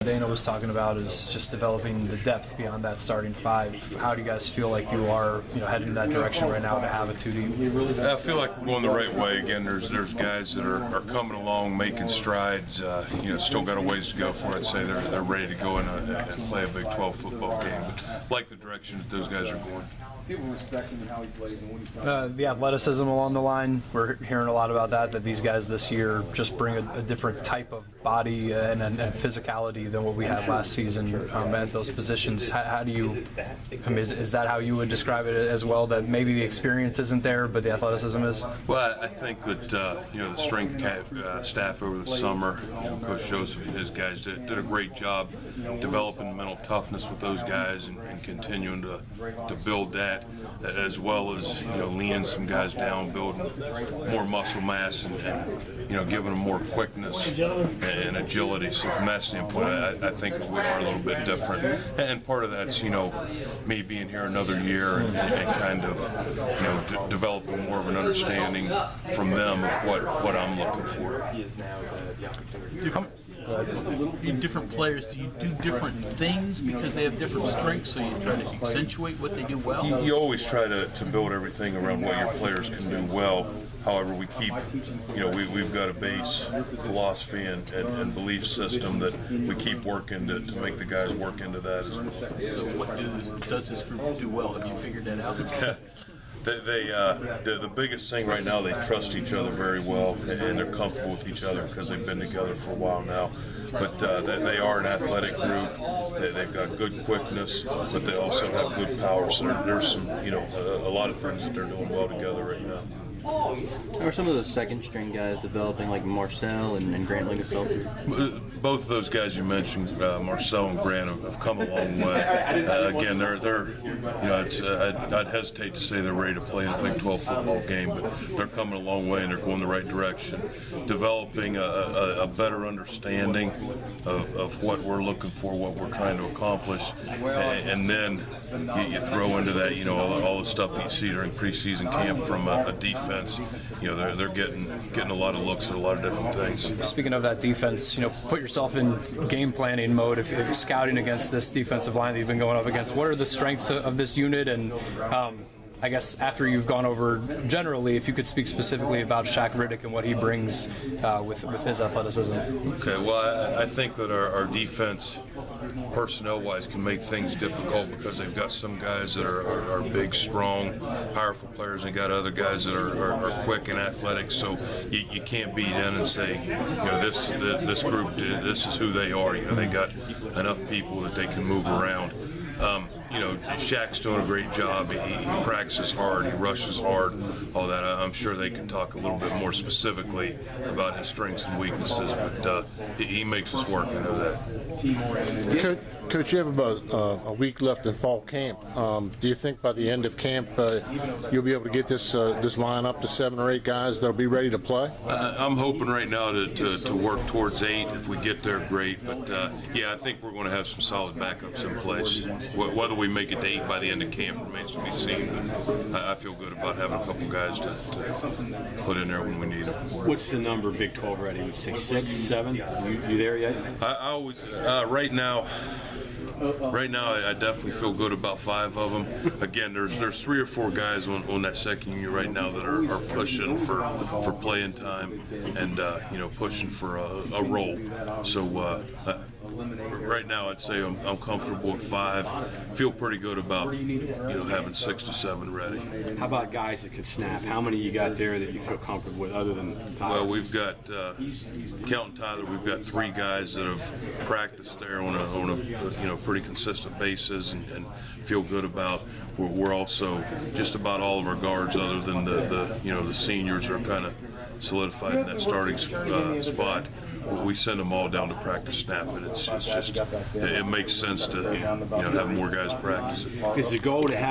Dana was talking about is just developing the depth beyond that starting five. How do you guys feel like you are, heading in that direction right now to have a 2 deep? I feel like we're going the right way. Again, there's guys that are coming along, making strides. Still got a ways to go for it. I'd say they're ready to go in and play a Big 12 football game. But I like the direction that those guys are going. People respecting how he plays and what he's done. The athleticism along the line, we're hearing a lot about that these guys this year just bring a different type of body and physicality than what we had last season at those positions. How do you, is that how you would describe it as well, that maybe the experience isn't there, but the athleticism is? Well, I think that, the strength staff over the summer, Coach Joseph and his guys did a great job developing mental toughness with those guys and continuing to build that, as well as, leaning some guys down, building more muscle mass and giving them more quickness and agility. So from that standpoint, I think we are a little bit different. And part of that's, me being here another year and kind of, developing more of an understanding from them of what I'm looking for. Different players, do you do different things because they have different strengths, so you try to accentuate what they do well? You always try to build everything around what your players can do well. However, we keep, we've got a base philosophy and belief system that we keep working to make the guys work into that as well. So what does this group do well? Have you figured that out? The biggest thing right now, they trust each other very well, and they're comfortable with each other because they've been together for a while now. But they are an athletic group. They've got good quickness, but they also have good power. So there's some, a lot of things that they're doing well together right now. How are some of those second string guys developing, like Marcel and Grant Lingenfelter? Both of those guys you mentioned, Marcel and Grant, have come a long way. Again, they're I'd hesitate to say they're ready to play in a Big 12 football game, but they're coming a long way and they're going the right direction. Developing a better understanding of what we're looking for, what we're trying to accomplish, and then you throw into that, all the stuff that you see during preseason camp from a defense. They're getting a lot of looks at a lot of different things. Speaking of that defense, put yourself in game planning mode. If you're scouting against this defensive line that you've been going up against, what are the strengths of this unit? And I guess after you've gone over generally, if you could speak specifically about Shaq Riddick and what he brings with his athleticism. Okay, well, I think that our defense, personnel-wise, can make things difficult because they've got some guys that are big, strong, powerful players, and got other guys that are quick and athletic. So you can't beat in and say, this group, this is who they are. They got enough people that they can move around. Shaq's doing a great job. He practices hard, he rushes hard, all that. I'm sure they can talk a little bit more specifically about his strengths and weaknesses, but he makes us work into that. Coach, you have about a week left in fall camp. Do you think by the end of camp you'll be able to get this line up to 7 or 8 guys that'll be ready to play? I'm hoping right now to work towards 8. If we get there, great. But I think we're going to have some solid backups in place. Whether we make it to 8 by the end of camp remains to be seen. But I feel good about having a couple guys to put in there when we need them. What's the number Big 12 ready? You say 6, 7? You there yet? I always Right now, I definitely feel good about 5 of them. Again, there's 3 or 4 guys on that second unit right now that are pushing for playing time and pushing for a role. So right now, I'd say I'm comfortable with 5. Feel pretty good about having 6 to 7 ready. How about guys that can snap? How many you got there that you feel comfortable with, other than Tyler? Well, we've got counting Tyler, we've got 3 guys that have practiced there on a pretty consistent basis and feel good about. We're also just about all of our guards, other than the seniors, are kind of solidified in that starting spot. We send them all down to practice snap, and it's just it makes sense to have more guys practice it. Is the goal to have